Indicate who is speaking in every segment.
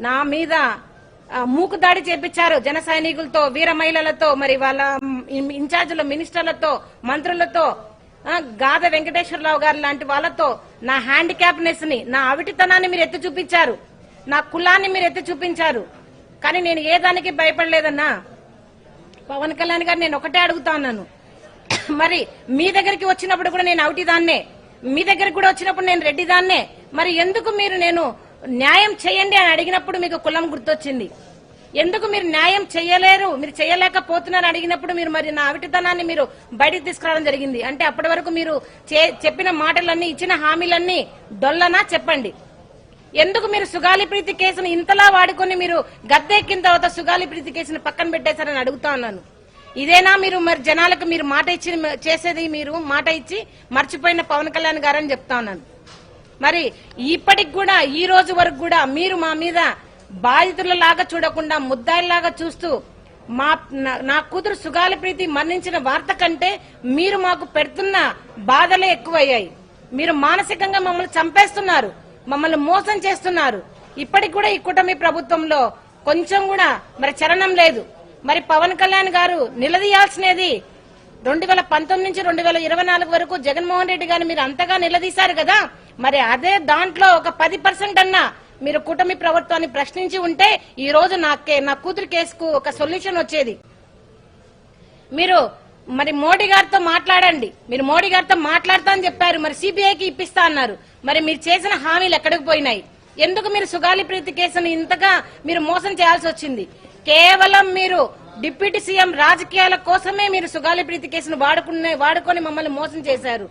Speaker 1: నా మీద మూకు దాడి చేపించారు జన సైనికులతో, వీర మహిళలతో, మరి వాళ్ళ ఇన్ఛార్జీల మినిస్టర్లతో, మంత్రులతో, గాద వెంకటేశ్వరరావు గారు లాంటి వాళ్ళతో నా హ్యాండిక్యాప్నెస్ ని, నా అవిటితనాన్ని మీరు ఎత్తి చూపించారు, నా కులాన్ని మీరు ఎత్తి చూపించారు. కానీ నేను ఏ దానికి భయపడలేదన్నా. పవన్ కళ్యాణ్ గారు నేను ఒకటే అడుగుతా ఉన్నాను, మరి మీ దగ్గరికి వచ్చినప్పుడు కూడా నేను అవిటిదాన్నే, మీ దగ్గరికి కూడా వచ్చినప్పుడు నేను రెడ్డిదాన్నే, మరి ఎందుకు మీరు నేను న్యాయం చేయండి అని అడిగినప్పుడు మీకు కులం గుర్తొచ్చింది? ఎందుకు మీరు న్యాయం చేయలేరు, మీరు చేయలేకపోతున్నారు అడిగినప్పుడు మీరు మరి నా అవిటితనాన్ని మీరు బయటికి తీసుకురావడం జరిగింది? అంటే అప్పటి వరకు మీరు చెప్పిన మాటలన్నీ, ఇచ్చిన హామీలన్నీ డొల్లనా? చెప్పండి. ఎందుకు మీరు సుగాలి ప్రీతి కేసును ఇంతలా వాడుకొని మీరు గద్దెక్కిన తర్వాత సుగాలి ప్రీతి కేసును పక్కన పెట్టేశారని అడుగుతా ఉన్నాను. ఇదేనా మీరు మరి జనాలకు మీరు మాట ఇచ్చి చేసేది? మీరు మాట ఇచ్చి మర్చిపోయిన పవన్ కళ్యాణ్ గారని చెప్తా ఉన్నాను. మరి ఇప్పటికి కూడా, ఈ రోజు వరకు కూడా మీరు మా మీద బాధితులలాగా చూడకుండా ముద్దాయిలాగా చూస్తూ నా కూతురు సుగాలి ప్రీతి మరణించిన వార్త కంటే మీరు మాకు పెడుతున్న బాధలే ఎక్కువయ్యాయి. మీరు మానసికంగా మమ్మల్ని చంపేస్తున్నారు, మమ్మల్ని మోసం చేస్తున్నారు. ఇప్పటికి కూడా ఈ కూటమి ప్రభుత్వంలో కొంచెం కూడా మరి చలనం లేదు. మరి పవన్ కళ్యాణ్ గారు నిలదీయాల్సినది 2019 నుంచి 2024 వరకు జగన్మోహన్ రెడ్డి గారిని మీరు అంతగా నిలదీశారు కదా, మరి అదే దాంట్లో ఒక 10% అన్నా మీరు కూటమి ప్రభుత్వాన్ని ప్రశ్నించి ఉంటే ఈ రోజు నా కూతురు కేసుకు ఒక సొల్యూషన్ వచ్చేది. మీరు మరి మోడీ గారితో మాట్లాడండి, మీరు మోడీ గారితో మాట్లాడతా అని చెప్పారు, మరి సిబిఐకి ఇప్పిస్తా అన్నారు. మరి మీరు చేసిన హామీలు ఎక్కడికి పోయినాయి? ఎందుకు మీరు సుగాలి ప్రీతి కేసును ఇంతగా మీరు మోసం చేయాల్సి వచ్చింది? కేవలం మీరు డిప్యూటీ సీఎం రాజకీయాల కోసమే మీరు సుగాలి ప్రీతి కేసును వాడుకొని మమ్మల్ని మోసం చేశారు.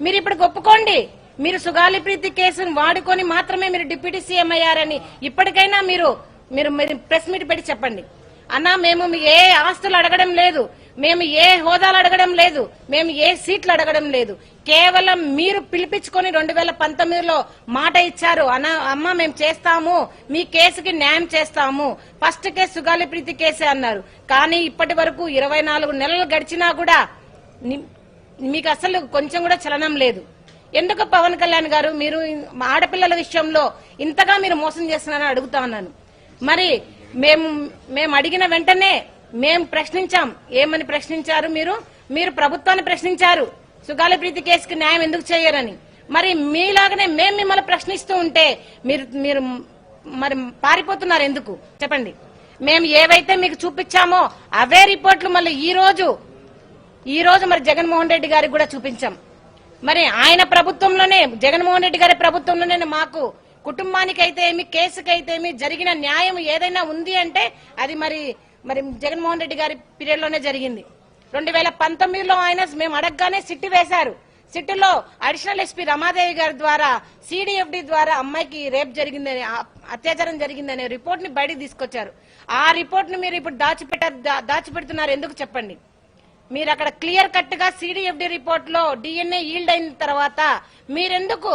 Speaker 1: మీరు ఇప్పుడు ఒప్పుకోండి, మీరు సుగాలి ప్రీతి కేసును వాడుకొని మాత్రమే మీరు డిప్యూటీ సీఎం అయ్యారని ఇప్పటికైనా మీరు ప్రెస్ మీట్ పెట్టి చెప్పండి. అన్నా, మేము ఏ ఆస్తులు అడగడం లేదు, మేము ఏ హోదాలు అడగడం లేదు, మేము ఏ సీట్లు అడగడం లేదు. కేవలం మీరు పిలిపించుకొని 2019లో మాట ఇచ్చారు, అమ్మ మేము చేస్తాము, మీ కేసుకి న్యాయం చేస్తాము, ఫస్ట్ కేసు సుగాలి ప్రీతి కేసే అన్నారు. కానీ ఇప్పటి వరకు 24 నెలలు గడిచినా కూడా మీకు అసలు కొంచెం కూడా చలనం లేదు. ఎందుకు పవన్ కళ్యాణ్ గారు మీరు ఆడపిల్లల విషయంలో ఇంతగా మీరు మోసం చేస్తున్నారని అడుగుతా ఉన్నాను. మరి మేము అడిగిన వెంటనే మేము ప్రశ్నించాం. ఏమని ప్రశ్నించారు? మీరు ప్రభుత్వాన్ని ప్రశ్నించారు, సుగాలి ప్రీతి కేసుకి న్యాయం ఎందుకు చేయరని. మరి మీలాగనే మేము మిమ్మల్ని ప్రశ్నిస్తూ ఉంటే మీరు మరి పారిపోతున్నారు ఎందుకు? చెప్పండి. మేము ఏవైతే మీకు చూపించామో అవే రిపోర్ట్లు మళ్ళీ ఈ రోజు మరి జగన్మోహన్ రెడ్డి గారికి కూడా చూపించాం. మరి ఆయన ప్రభుత్వంలోనే, జగన్మోహన్ రెడ్డి గారి ప్రభుత్వంలోనే మాకు కుటుంబానికైతే ఏమి, కేసుకైతే ఏమి జరిగిన న్యాయం ఏదైనా ఉంది అంటే అది మరి జగన్మోహన్ రెడ్డి గారి పీరియడ్ లోనే జరిగింది. 2019లో ఆయన మేము అడగగానే సిట్టు వేశారు. సిట్టులో అడిషనల్ ఎస్పీ రమాదేవి గారి ద్వారా సిడిఎఫ్డి ద్వారా అమ్మాయికి రేప్ జరిగిందని, అత్యాచారం జరిగిందనే రిపోర్ట్ ని బయటకు తీసుకొచ్చారు. ఆ రిపోర్ట్ ని మీరు ఇప్పుడు దాచిపెడుతున్నారు ఎందుకు? చెప్పండి. మీరు అక్కడ క్లియర్ కట్ గా సిడిఎఫ్డి రిపోర్ట్ లో డిఎన్ఏ ఈల్డ్ అయిన తర్వాత మీరెందుకు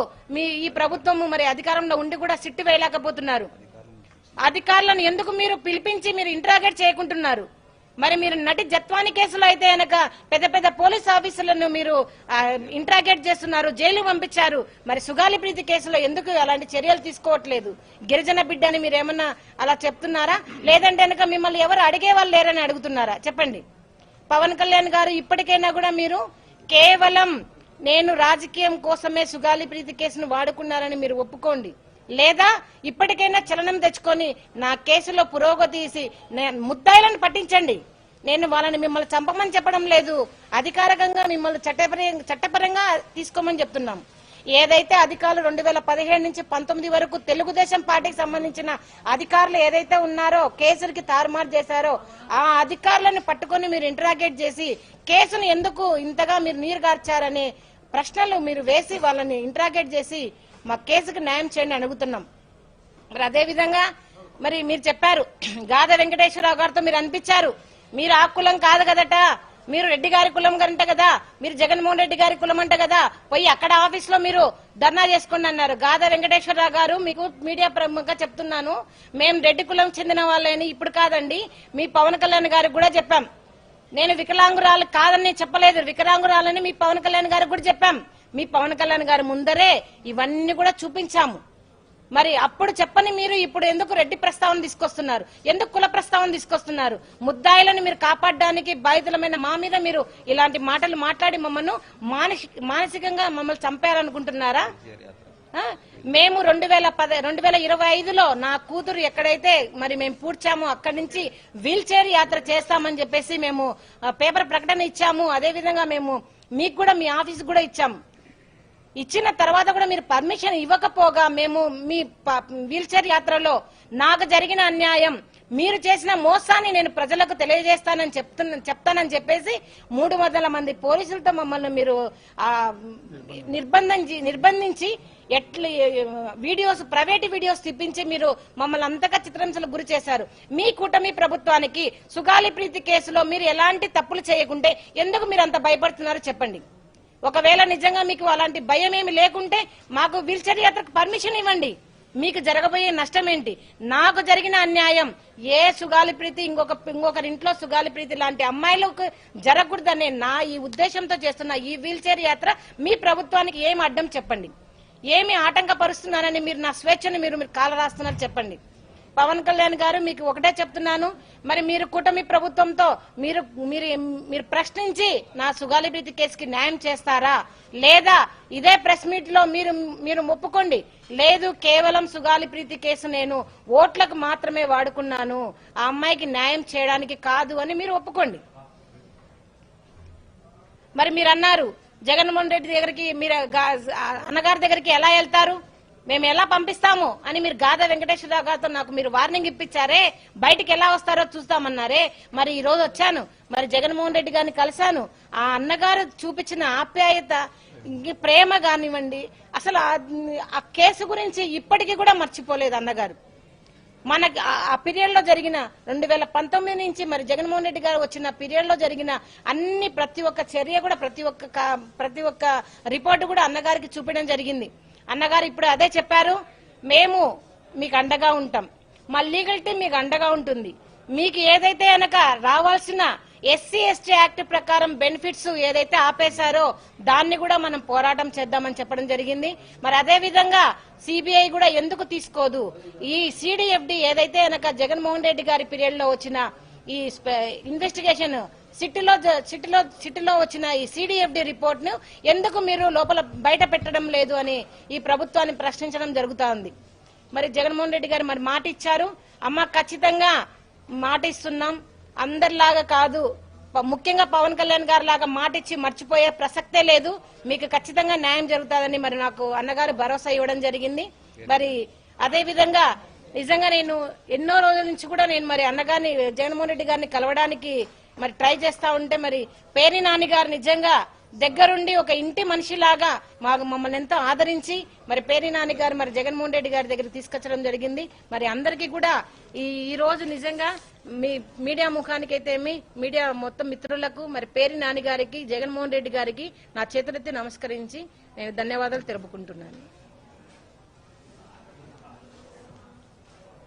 Speaker 1: ఈ ప్రభుత్వం మరి అధికారంలో ఉండి కూడా సిట్టు వేయలేకపోతున్నారు? అధికారులను ఎందుకు మీరు పిలిపించి మీరు ఇంటరాగేట్ చేయకుంటున్నారు? మరి మీరు నటి జత్వాని కేసులో అయితే కనుక పెద్ద పెద్ద పోలీస్ ఆఫీసర్లను మీరు ఇంటరాగేట్ చేస్తున్నారు, జైలు పంపించారు. మరి సుగాలి ప్రీతి కేసులో ఎందుకు అలాంటి చర్యలు తీసుకోవట్లేదు? గిరిజన బిడ్డ అని మీరు ఏమన్నా అలా చెప్తున్నారా? లేదంటే కనుక మిమ్మల్ని ఎవరు అడిగే వాళ్ళు లేరని అడుగుతున్నారా? చెప్పండి. పవన్ కళ్యాణ్ గారు ఇప్పటికైనా కూడా మీరు కేవలం నేను రాజకీయం కోసమే సుగాలి ప్రీతి కేసును వాడుకున్నారని మీరు ఒప్పుకోండి. లేదా ఇప్పటికైనా చలనం తెచ్చుకొని నా కేసులో పురోగతి ముద్దాయిలను పట్టించండి. నేను వాళ్ళని మిమ్మల్ని చంపమని చెప్పడం లేదు, అధికారికంగా మిమ్మల్ని చట్టపరంగా తీసుకోమని చెప్తున్నాం. ఏదైతే అధికారులు 2017 నుంచి 19 వరకు తెలుగుదేశం పార్టీకి సంబంధించిన అధికారులు ఏదైతే ఉన్నారో కేసులకి తారుమారు చేశారో ఆ అధికారులను పట్టుకొని మీరు ఇంటరాగేట్ చేసి కేసును ఎందుకు ఇంతగా మీరు నీరుగార్చారనే ప్రశ్నలు మీరు వేసి వాళ్ళని ఇంటరాగేట్ చేసి మా కేసుకు న్యాయం చేయండి అడుగుతున్నాం. మరి అదే విధంగా మరి మీరు చెప్పారు, గాద వెంకటేశ్వరరావు గారితో మీరు అనిపించారు, మీరు ఆ కులం కాదు కదట, మీరు రెడ్డి గారి కులం అంట కదా, మీరు జగన్మోహన్ రెడ్డి గారి కులం అంట కదా, పోయి అక్కడ ఆఫీస్ లో మీరు ధర్నా చేసుకోండి అన్నారు. గాద వెంకటేశ్వరరావు గారు, మీకు మీడియా ప్రముఖంగా చెప్తున్నాను, మేము రెడ్డి కులం చెందిన వాళ్ళని ఇప్పుడు కాదండి, మీ పవన్ కళ్యాణ్ గారికి కూడా చెప్పాం. నేను వికలాంగురాలు కాదని చెప్పలేదు, వికలాంగురాలని మీ పవన్ కళ్యాణ్ గారికి కూడా చెప్పాం. మీ పవన్ కళ్యాణ్ గారి ముందరే ఇవన్నీ కూడా చూపించాము. మరి అప్పుడు చెప్పని మీరు ఇప్పుడు ఎందుకు రెడ్డి ప్రస్తావన తీసుకొస్తున్నారు? ఎందుకు కుల ప్రస్తావన తీసుకొస్తున్నారు? ముద్దాయిలను మీరు కాపాడడానికి బాధితులమైన మా మీద మీరు ఇలాంటి మాటలు మాట్లాడి మమ్మల్ని మానసికంగా మమ్మల్ని చంపేయాలనుకుంటున్నారా? మేము 2025లో నా కూతురు ఎక్కడైతే మరి మేము పూడ్చామో అక్కడి నుంచి వీల్ చైర్ యాత్ర చేస్తామని చెప్పేసి మేము పేపర్ ప్రకటన ఇచ్చాము. అదేవిధంగా మేము మీకు కూడా మీ ఆఫీస్ కూడా ఇచ్చాము. ఇచ్చిన తర్వాత కూడా మీరు పర్మిషన్ ఇవ్వకపోగా మేము మీ వీల్ చైర్ యాత్రలో నాకు జరిగిన అన్యాయం, మీరు చేసిన మోసాన్ని నేను ప్రజలకు తెలియజేస్తానని చెప్తానని చెప్పేసి 300 మంది పోలీసులతో మమ్మల్ని మీరు నిర్బంధించి ఎట్లా వీడియోస్, ప్రైవేట్ వీడియోస్ తిప్పించి మీరు మమ్మల్ని అంతగా చిత్రహింసలకు గురి చేశారు. మీ కూటమి ప్రభుత్వానికి సుగాలి ప్రీతి కేసులో మీరు ఎలాంటి తప్పులు చేయకుంటే ఎందుకు మీరు అంత భయపడుతున్నారో చెప్పండి. ఒకవేళ నిజంగా మీకు అలాంటి భయం ఏమి లేకుంటే మాకు వీల్ చైర్ యాత్రకు పర్మిషన్ ఇవ్వండి. మీకు జరగబోయే నష్టం ఏంటి? నాకు జరిగిన అన్యాయం ఏ సుగాలి ప్రీతి ఇంకొకరి ఇంట్లో సుగాలి ప్రీతి లాంటి అమ్మాయిలకు జరగకూడదనే నా ఈ ఉద్దేశంతో చేస్తున్న ఈ వీల్ చైర్ యాత్ర మీ ప్రభుత్వానికి ఏమి అడ్డం చెప్పండి. ఏమి ఆటంకపరుస్తున్నారని మీరు నా స్వేచ్ఛను మీరు కాల రాస్తున్నారు చెప్పండి. పవన్ కళ్యాణ్ గారు మీకు ఒకటే చెప్తున్నాను, మరి మీరు కూటమి ప్రభుత్వంతో మీరు ప్రశ్నించి నా సుగాలి ప్రీతి కేసుకి న్యాయం చేస్తారా లేదా? ఇదే ప్రెస్ మీట్ లో మీరు ఒప్పుకోండి. లేదు, కేవలం సుగాలి ప్రీతి కేసు నేను ఓట్లకు మాత్రమే వాడుకున్నాను, ఆ అమ్మాయికి న్యాయం చేయడానికి కాదు అని మీరు ఒప్పుకోండి. మరి మీరు అన్నారు జగన్మోహన్ రెడ్డి దగ్గరికి, మీరు అన్నగారి దగ్గరికి ఎలా వెళ్తారు, మేము ఎలా పంపిస్తాము అని మీరు గాదా వెంకటేశ్వరరావు గారితో నాకు మీరు వార్నింగ్ ఇప్పించారే, బయటికి ఎలా వస్తారో చూస్తామన్నారే. మరి ఈ రోజు వచ్చాను, మరి జగన్మోహన్ రెడ్డి గారిని కలిశాను. ఆ అన్నగారు చూపించిన ఆప్యాయత, ప్రేమ కానివ్వండి, అసలు ఆ కేసు గురించి ఇప్పటికీ కూడా మర్చిపోలేదు అన్నగారు. మనకి ఆ పీరియడ్ లో జరిగిన 2019 నుంచి మరి జగన్మోహన్ రెడ్డి గారు వచ్చిన పీరియడ్ లో జరిగిన ప్రతి ఒక్క చర్య కూడా ప్రతి ఒక్క రిపోర్టు కూడా అన్నగారికి చూపించడం జరిగింది. అన్నగారు ఇప్పుడు అదే చెప్పారు, మేము మీకు అండగా ఉంటాం, మా లీగల్ టీం మీకు అండగా ఉంటుంది. మీకు ఏదైతే కనుక రావాల్సిన ఎస్సీ ఎస్టీ యాక్ట్ ప్రకారం బెనిఫిట్స్ ఏదైతే ఆపేశారో దాన్ని కూడా మనం పోరాటం చేద్దామని చెప్పడం జరిగింది. మరి అదే విధంగా సిబిఐ కూడా ఎందుకు తీసుకోదు? ఈ సిడిఎఫ్డి ఏదైతే కనుక జగన్మోహన్ రెడ్డి గారి పీరియడ్ లో వచ్చిన ఈ ఇన్వెస్టిగేషన్ సిటీలో వచ్చిన ఈ సిడిఎఫ్డి రిపోర్ట్ ను ఎందుకు మీరు లోపల బయట పెట్టడం లేదు అని ఈ ప్రభుత్వాన్ని ప్రశ్నించడం జరుగుతా ఉంది. మరి జగన్మోహన్ రెడ్డి గారు మరి మాట ఇచ్చారు, అమ్మ ఖచ్చితంగా మాట ఇస్తున్నాం, అందరిలాగా కాదు, ముఖ్యంగా పవన్ కళ్యాణ్ గారి లాగా మాట ఇచ్చి మర్చిపోయే ప్రసక్తే లేదు, మీకు ఖచ్చితంగా న్యాయం జరుగుతుందని మరి నాకు అన్నగారు భరోసా ఇవ్వడం జరిగింది. మరి అదే విధంగా నిజంగా నేను ఎన్నో రోజుల నుంచి కూడా నేను మరి అన్నగారిని జగన్మోహన్ రెడ్డి గారిని కలవడానికి మరి ట్రై చేస్తా ఉంటే మరి పేర్ని నాని గారు నిజంగా దగ్గరుండి ఒక ఇంటి మనిషిలాగా మమ్మల్ని ఎంతో ఆదరించి మరి పేర్ని నాని గారు మరి జగన్మోహన్ రెడ్డి గారి దగ్గర తీసుకొచ్చడం జరిగింది. మరి అందరికీ కూడా ఈ రోజు నిజంగా మీ మీడియా ముఖానికైతే మీడియా మొత్తం మిత్రులకు మరి పేర్ని నాని గారికి, జగన్మోహన్ రెడ్డి గారికి నా చేతులెత్తి నమస్కరించి నేను ధన్యవాదాలు తెలుపుకుంటున్నాను.